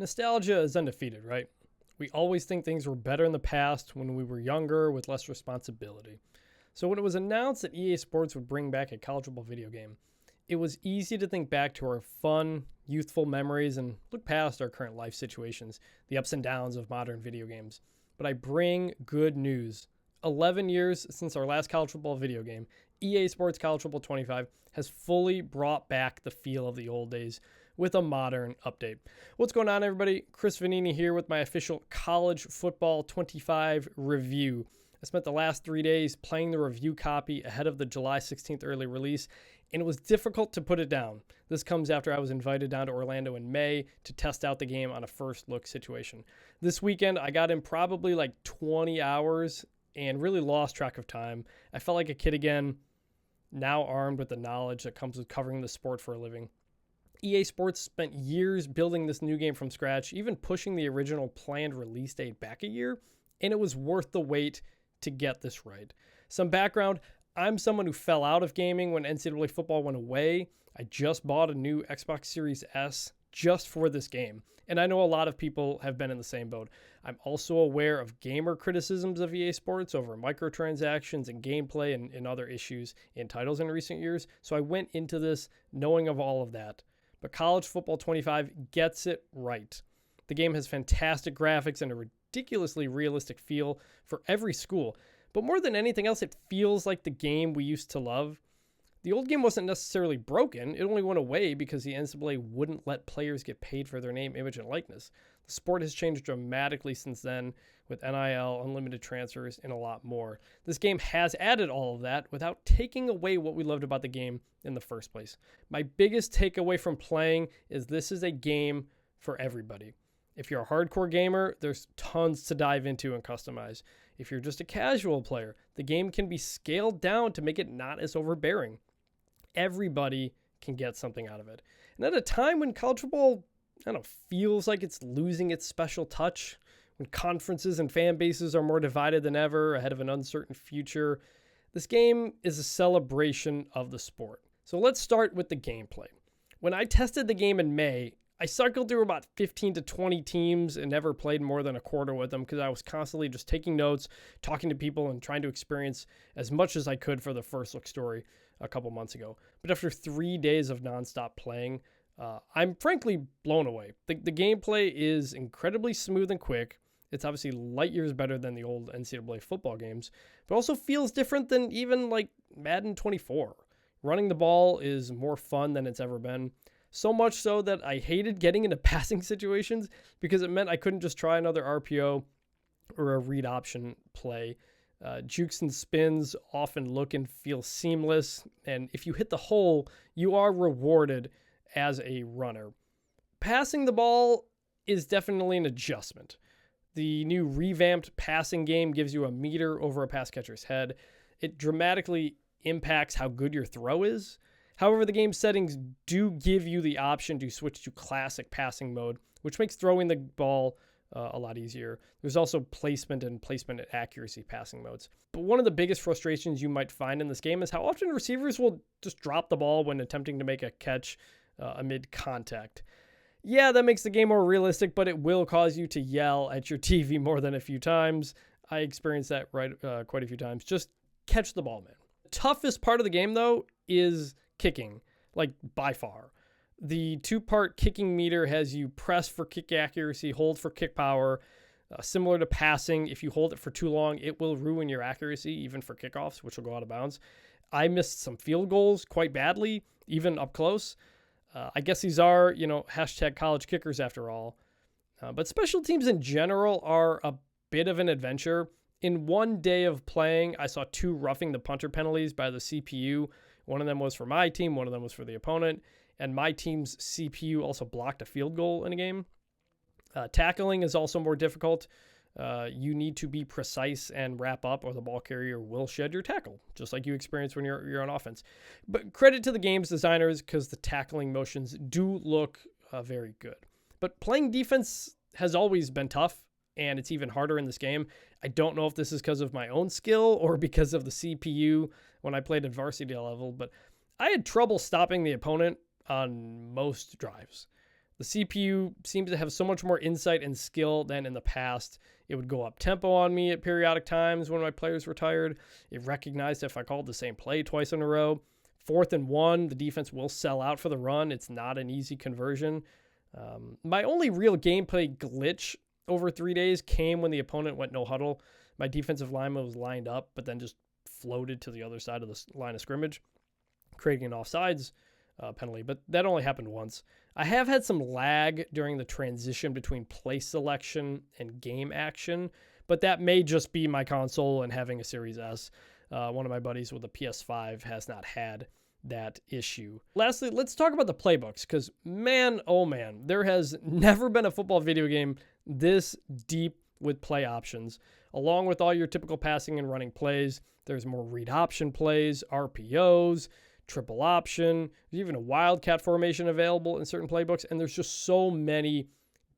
Nostalgia is undefeated, right? We always think things were better in the past when we were younger with less responsibility. So when it was announced that EA Sports would bring back a college football video game, it was easy to think back to our fun, youthful memories and look past our current life situations, the ups and downs of modern video games. But I bring good news. 11 years since our last college football video game, EA Sports College Football 25 has fully brought back the feel of the old days with a modern update. What's going on, everybody? Chris Vanini here with my official College Football 25 review. I spent the last 3 days playing the review copy ahead of the July 16th early release, and it was difficult to put it down. This comes after I was invited down to Orlando in May to test out the game on a first look situation. This weekend, I got in probably like 20 hours and really lost track of time. I felt like a kid again, now armed with the knowledge that comes with covering the sport for a living. EA Sports spent years building this new game from scratch, even pushing the original planned release date back a year, and it was worth the wait to get this right. Some background: I'm someone who fell out of gaming when NCAA football went away. I just bought a new Xbox Series S just for this game, and I know a lot of people have been in the same boat. I'm also aware of gamer criticisms of EA Sports over microtransactions and gameplay and other issues in titles in recent years, so I went into this knowing of all of that. But College Football 25 gets it right. The game has fantastic graphics and a ridiculously realistic feel for every school. But more than anything else, it feels like the game we used to love. The old game wasn't necessarily broken. It only went away because the NCAA wouldn't let players get paid for their name, image, and likeness. The sport has changed dramatically since then with NIL, unlimited transfers, and a lot more. This game has added all of that without taking away what we loved about the game in the first place. My biggest takeaway from playing is this is a game for everybody. If you're a hardcore gamer, there's tons to dive into and customize. If you're just a casual player, the game can be scaled down to make it not as overbearing. Everybody can get something out of it. And at a time when college football, feels like it's losing its special touch, when conferences and fan bases are more divided than ever ahead of an uncertain future, this game is a celebration of the sport. So let's start with the gameplay. When I tested the game in May, I cycled through about 15 to 20 teams and never played more than a quarter with them because I was constantly just taking notes, talking to people, and trying to experience as much as I could for the first look story a couple months ago. But after 3 days of nonstop playing, I'm frankly blown away. The gameplay is incredibly smooth and quick. It's obviously light years better than the old NCAA football games, but also feels different than even like Madden 24. Running the ball is more fun than it's ever been. So much so that I hated getting into passing situations because it meant I couldn't just try another RPO or a read option play. Jukes and spins often look and feel seamless, and if you hit the hole, you are rewarded as a runner. Passing the ball is definitely an adjustment. The new revamped passing game gives you a meter over a pass catcher's head. It dramatically impacts how good your throw is. However, the game settings do give you the option to switch to classic passing mode, which makes throwing the ball a lot easier. There's also placement and accuracy passing modes. But one of the biggest frustrations you might find in this game is how often receivers will just drop the ball when attempting to make a catch amid contact. Yeah, that makes the game more realistic, but it will cause you to yell at your TV more than a few times. I experienced that quite a few times. Just catch the ball, man. The toughest part of the game, though, is kicking, like by far. The 2-part kicking meter has you press for kick accuracy, hold for kick power. Similar to passing, if you hold it for too long, it will ruin your accuracy, even for kickoffs, which will go out of bounds. I missed some field goals quite badly, even up close. I guess these are, hashtag college kickers after all. But special teams in general are a bit of an adventure. In 1 day of playing, I saw 2 roughing the punter penalties by the CPU. One of them was for my team, one of them was for the opponent. And my team's CPU also blocked a field goal in a game. Tackling is also more difficult. You need to be precise and wrap up, or the ball carrier will shed your tackle, just like you experience when you're on offense. But credit to the game's designers because the tackling motions do look very good. But playing defense has always been tough, and it's even harder in this game. I don't know if this is because of my own skill or because of the CPU when I played at varsity level, but I had trouble stopping the opponent on most drives. The CPU seems to have so much more insight and skill than in the past. It would go up tempo on me at periodic times when my players were tired. It recognized if I called the same play twice in a row. 4th and 1, the defense will sell out for the run. It's not an easy conversion. My only real gameplay glitch over 3 days came when the opponent went no huddle. My defensive lineman was lined up, but then just floated to the other side of the line of scrimmage, creating an offsides penalty. But that only happened once. I have had some lag during the transition between play selection and game action, but that may just be my console and having a Series S. One of my buddies with a PS5 has not had that issue. Lastly, let's talk about the playbooks, because man, oh man, there has never been a football video game this deep with play options. Along with all your typical passing and running plays, there's more read option plays, RPOs, triple option, there's even a wildcat formation available in certain playbooks, and there's just so many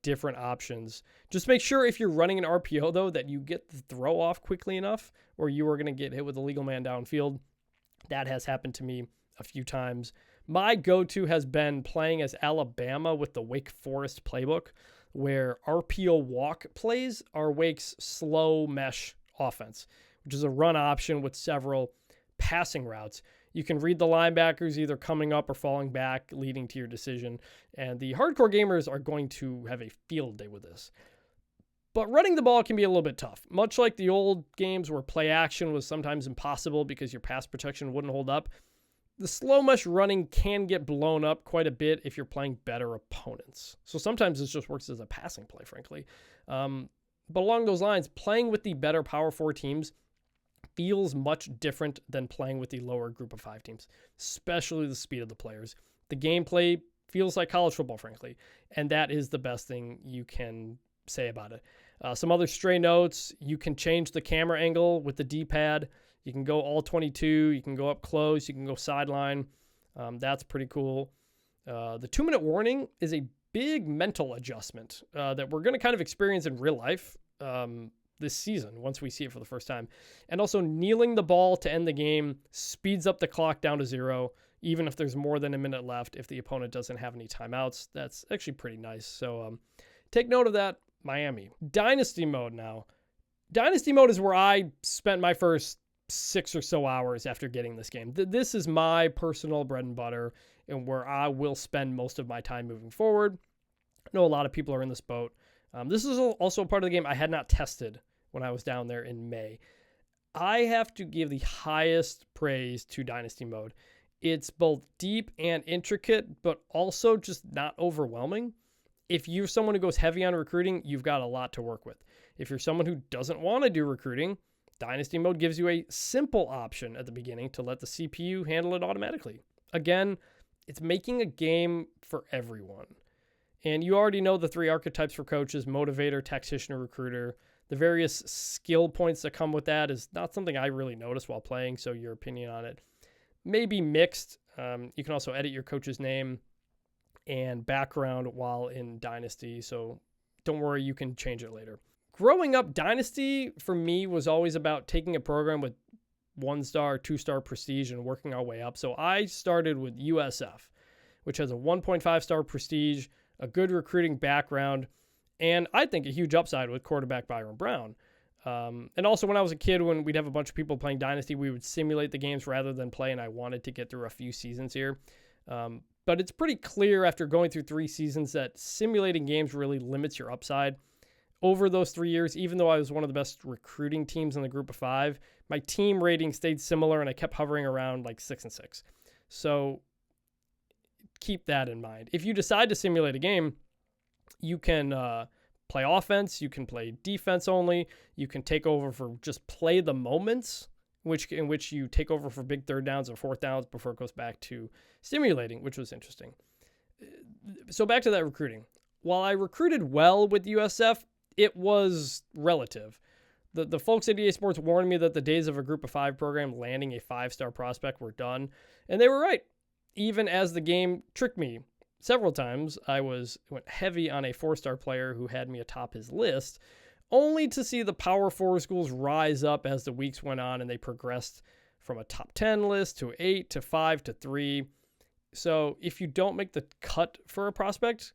different options. Just make sure if you're running an RPO, though, that you get the throw off quickly enough, or you are going to get hit with a legal man downfield. That has happened to me a few times. My go-to has been playing as Alabama with the Wake Forest playbook, where RPO walk plays are Wake's slow mesh offense, which is a run option with several passing routes. You can read the linebackers either coming up or falling back, leading to your decision. And the hardcore gamers are going to have a field day with this. But running the ball can be a little bit tough. Much like the old games where play action was sometimes impossible because your pass protection wouldn't hold up, the slow mesh running can get blown up quite a bit if you're playing better opponents. So sometimes this just works as a passing play, frankly. But along those lines, playing with the better Power 4 teams feels much different than playing with the lower group of 5 teams, especially the speed of the players. The gameplay feels like college football, frankly, and that is the best thing you can say about it. Some other stray notes: you can change the camera angle with the D-pad. You can go all 22. You can go up close. You can go sideline. That's pretty cool. The 2-minute warning is a big mental adjustment that we're going to kind of experience in real life this season once we see it for the first time. And also, kneeling the ball to end the game speeds up the clock down to 0, even if there's more than a minute left if the opponent doesn't have any timeouts. That's actually pretty nice. So take note of that, Miami. Dynasty mode now. Dynasty mode is where I spent my first 6 or so hours after getting this game. This is my personal bread and butter and where I will spend most of my time moving forward. I know a lot of people are in this boat. This is also a part of the game I had not tested when I was down there in May. I have to give the highest praise to Dynasty mode. It's both deep and intricate, but also just not overwhelming. If you're someone who goes heavy on recruiting, you've got a lot to work with. If you're someone who doesn't want to do recruiting, Dynasty mode gives you a simple option at the beginning to let the CPU handle it automatically. Again, it's making a game for everyone. And you already know the 3 archetypes for coaches: motivator, tactician, recruiter. The various skill points that come with that is not something I really noticed while playing, so your opinion on it may be mixed. You can also edit your coach's name and background while in Dynasty, so don't worry, you can change it later. Growing up, Dynasty for me was always about taking a program with 1-star, 2-star prestige and working our way up. So I started with USF, which has a 1.5-star prestige, a good recruiting background, and I think a huge upside with quarterback Byron Brown. And also when I was a kid, when we'd have a bunch of people playing Dynasty, we would simulate the games rather than play, and I wanted to get through a few seasons here. But it's pretty clear after going through 3 seasons that simulating games really limits your upside. Over those 3 years, even though I was one of the best recruiting teams in the group of 5, my team rating stayed similar, and I kept hovering around like 6 and 6. So keep that in mind. If you decide to simulate a game, you can play offense, you can play defense only, you can take over for just play the moments, in which you take over for big 3rd downs or 4th downs before it goes back to simulating, which was interesting. So back to that recruiting. While I recruited well with USF, it was relative. The folks at EA Sports warned me that the days of a group of 5 program landing a 5-star prospect were done, and they were right. Even as the game tricked me several times, I went heavy on a 4-star player who had me atop his list, only to see the Power 4 schools rise up as the weeks went on and they progressed from a top 10 list to 8 to 5 to 3. So if you don't make the cut for a prospect,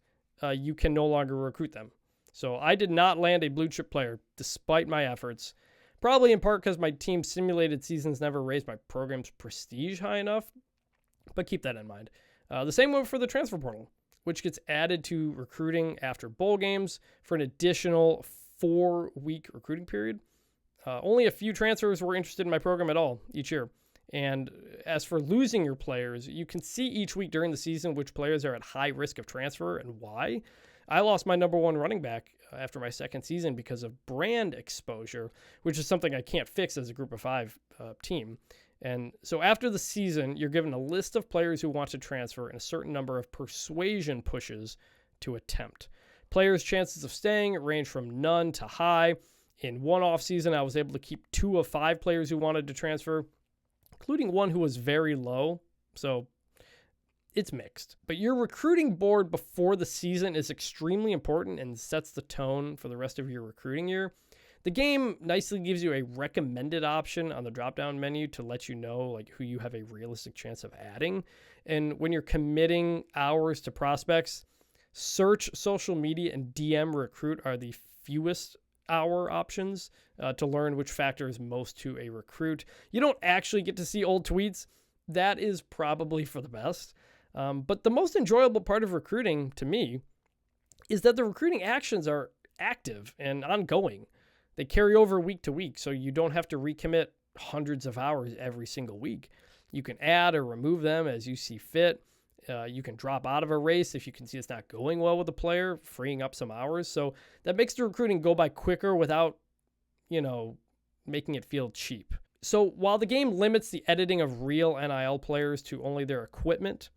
you can no longer recruit them. So I did not land a blue chip player despite my efforts, probably in part because my team's simulated seasons never raised my program's prestige high enough, but keep that in mind. The same went for the transfer portal, which gets added to recruiting after bowl games for an additional 4-week recruiting period. Only a few transfers were interested in my program at all each year. And as for losing your players, you can see each week during the season which players are at high risk of transfer and why. I lost my number one running back after my second season because of brand exposure, which is something I can't fix as a group of 5 team. And so after the season, you're given a list of players who want to transfer and a certain number of persuasion pushes to attempt. Players' chances of staying range from none to high. In one offseason, I was able to keep 2 of 5 players who wanted to transfer, including one who was very low. So it's mixed. But your recruiting board before the season is extremely important and sets the tone for the rest of your recruiting year. The game nicely gives you a recommended option on the drop-down menu to let you know like who you have a realistic chance of adding. And when you're committing hours to prospects, search, social media, and DM recruit are the fewest hour options to learn which factor is most to a recruit. You don't actually get to see old tweets. That is probably for the best. But the most enjoyable part of recruiting to me is that the recruiting actions are active and ongoing. They carry over week to week, so you don't have to recommit hundreds of hours every single week. You can add or remove them as you see fit. You can drop out of a race if you can see it's not going well with the player, freeing up some hours. So that makes the recruiting go by quicker without, making it feel cheap. So while the game limits the editing of real NIL players to only their equipment,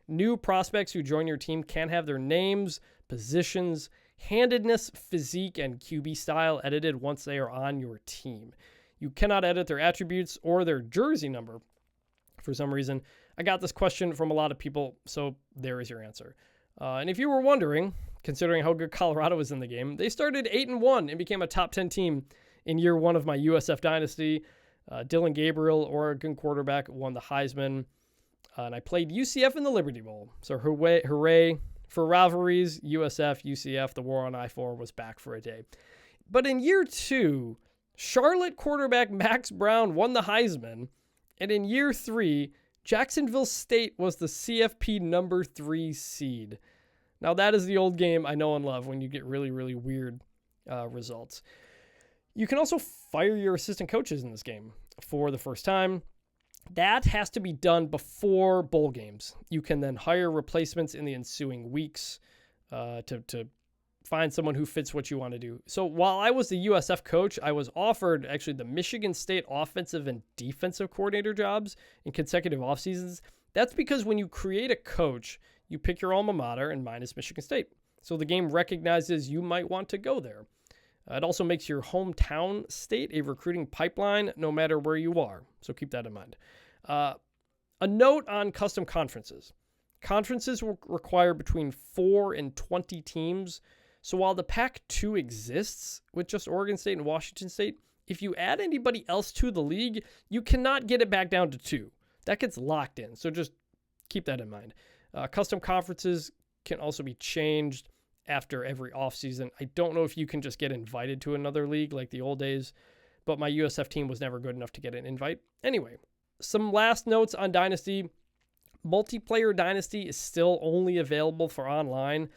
new prospects who join your team can have their names, positions, handedness, physique, and QB style edited once they are on your team. You cannot edit their attributes or their jersey number. For some reason, I got this question from a lot of people, so there is your answer. And if you were wondering, considering how good Colorado is in the game, they started 8-1 and became a top 10 team in year 1 of my USF Dynasty. Dylan Gabriel, Oregon quarterback, won the Heisman. And I played UCF in the Liberty Bowl. So hooray for rivalries, USF, UCF, the war on I-4 was back for a day. But in year 2, Charlotte quarterback Max Brown won the Heisman. And in year 3, Jacksonville State was the CFP number 3 seed. Now that is the old game I know and love when you get really, really weird results. You can also fire your assistant coaches in this game for the first time. That has to be done before bowl games. You can then hire replacements in the ensuing weeks to find someone who fits what you want to do. So while I was the USF coach, I was offered actually the Michigan State offensive and defensive coordinator jobs in consecutive off seasons. That's because when you create a coach, you pick your alma mater, and mine is Michigan State. So the game recognizes you might want to go there. It also makes your hometown state a recruiting pipeline no matter where you are. So keep that in mind. A note on custom conferences. Conferences will require between 4 and 20 teams. So while the Pac-2 exists with just Oregon State and Washington State, if you add anybody else to the league, you cannot get it back down to 2. That gets locked in. So just keep that in mind. Custom conferences can also be changed after every offseason. I don't know if you can just get invited to another league like the old days, but my USF team was never good enough to get an invite. Anyway, some last notes on Dynasty. Multiplayer Dynasty is still only available for online.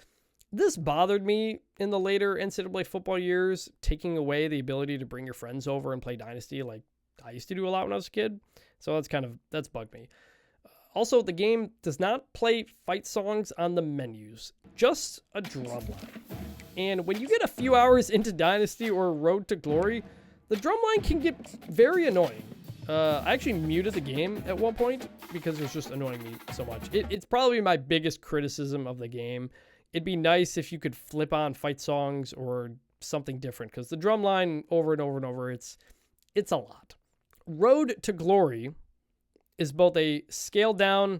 This bothered me in the later NCAA football years, taking away the ability to bring your friends over and play Dynasty like I used to do a lot when I was a kid. So that's bugged me. Also, the game does not play fight songs on the menus, just a drum line. And when you get a few hours into Dynasty or Road to Glory, the drum line can get very annoying. I actually muted the game at one point because it was just annoying me so much. It's probably my biggest criticism of the game. It'd be nice if you could flip on fight songs or something different because the drum line over and over and over, it's a lot. Road to Glory is both a scaled down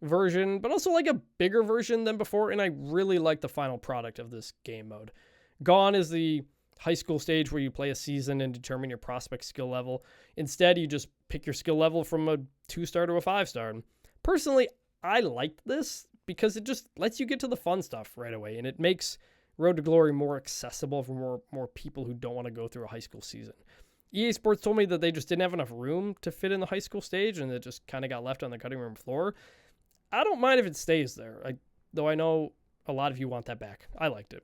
version, but also like a bigger version than before, and I really like the final product of this game mode. Gone is the high school stage where you play a season and determine your prospect skill level. Instead, you just pick your skill level from a 2-star to a 5-star. Personally, I liked this because it just lets you get to the fun stuff right away, and it makes Road to Glory more accessible for more people who don't want to go through a high school season. EA Sports told me that they just didn't have enough room to fit in the high school stage, and it just kind of got left on the cutting room floor. I don't mind if it stays there, though I know a lot of you want that back. I liked it.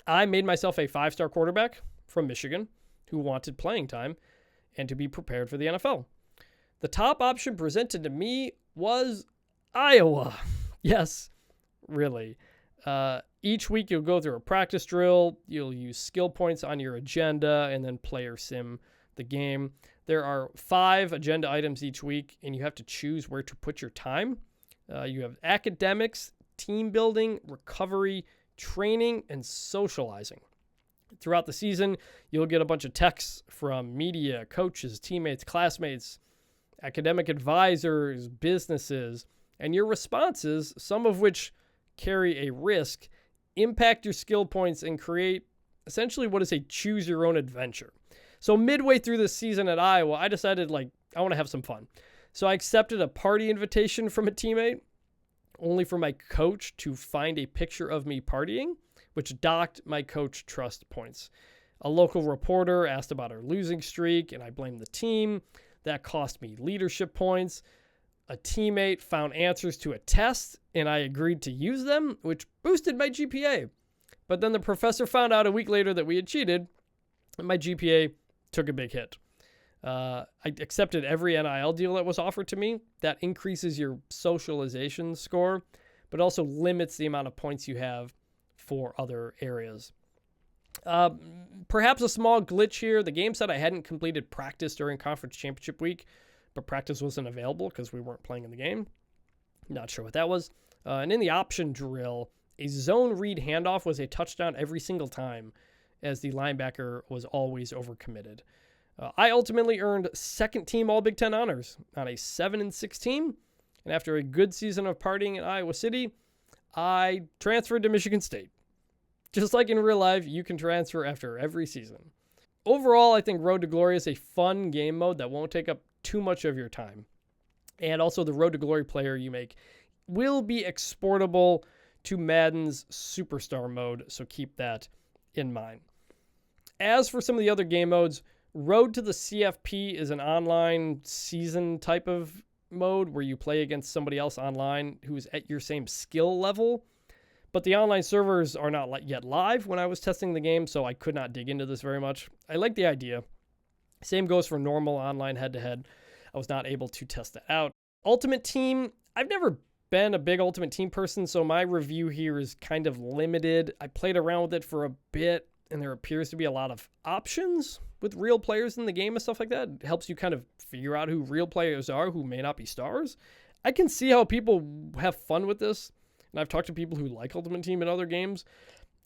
I made myself a 5-star quarterback from Michigan who wanted playing time and to be prepared for the NFL. The top option presented to me was Iowa. Yes, really. Each week you'll go through a practice drill, you'll use skill points on your agenda, and then player sim the game. There are 5 agenda items each week, and you have to choose where to put your time. You have academics, team building, recovery, training, and socializing. Throughout the season, you'll get a bunch of texts from media, coaches, teammates, classmates, academic advisors, businesses, and your responses, some of which carry a risk, impact your skill points and create essentially what is a choose your own adventure. So midway through this season at Iowa, I decided I want to have some fun. So I accepted a party invitation from a teammate, only for my coach to find a picture of me partying, which docked my coach trust points. A local reporter asked about our losing streak, and I blamed the team. That cost me leadership points. A teammate found answers to a test, and I agreed to use them, which boosted my GPA. But then the professor found out a week later that we had cheated, and my GPA took a big hit. I accepted every NIL deal that was offered to me. That increases your socialization score, but also limits the amount of points you have for other areas. Perhaps a small glitch here. The game said I hadn't completed practice during conference championship week, but practice wasn't available because we weren't playing in the game. Not sure what that was. And in the option drill, a zone read handoff was a touchdown every single time, as the linebacker was always overcommitted. I ultimately earned second team All Big Ten honors on a 7-6 team. And after a good season of partying in Iowa City, I transferred to Michigan State. Just like in real life, you can transfer after every season. Overall, I think Road to Glory is a fun game mode that won't take up too much of your time. And also the Road to Glory player you make will be exportable to Madden's Superstar mode, so keep that in mind. As for some of the other game modes, Road to the CFP is an online season type of mode where you play against somebody else online who's at your same skill level. But the online servers are not yet live when I was testing the game, so I could not dig into this very much. I like the idea. Same goes for normal online head-to-head. I was not able to test that out. Ultimate Team, I've never been a big Ultimate Team person, so my review here is kind of limited. I played around with it for a bit, and there appears to be a lot of options with real players in the game and stuff like that. It helps you kind of figure out who real players are who may not be stars. I can see how people have fun with this, and I've talked to people who like Ultimate Team in other games.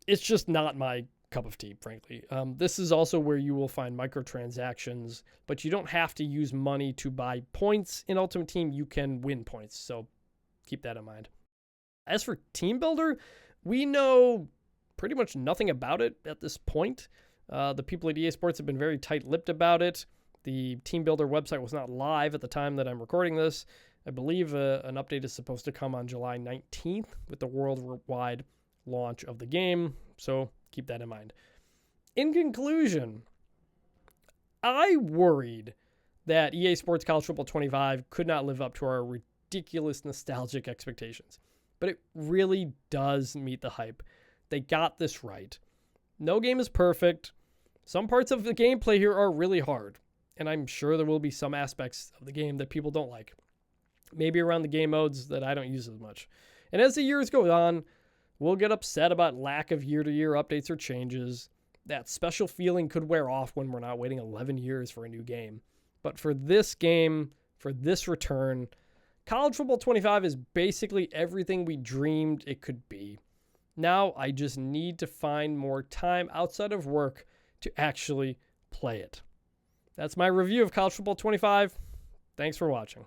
It's just not my cup of tea, frankly. This is also where you will find microtransactions, but you don't have to use money to buy points in Ultimate Team. You can win points, so keep that in mind. As for Team Builder, we know pretty much nothing about it at this point. The people at EA Sports have been very tight-lipped about it. The Team Builder website was not live at the time that I'm recording this. I believe an update is supposed to come on July 19th with the worldwide launch of the game, so keep that in mind. In conclusion, I worried that EA Sports College Football 25 could not live up to our ridiculous nostalgic expectations, but it really does meet the hype. They got this right. No game is perfect. Some parts of the gameplay here are really hard, and I'm sure there will be some aspects of the game that people don't like. Maybe around the game modes that I don't use as much. And as the years go on, we'll get upset about lack of year-to-year updates or changes. That special feeling could wear off when we're not waiting 11 years for a new game. But for this game, for this return, College Football 25 is basically everything we dreamed it could be. Now I just need to find more time outside of work to actually play it. That's my review of College Football 25. Thanks for watching.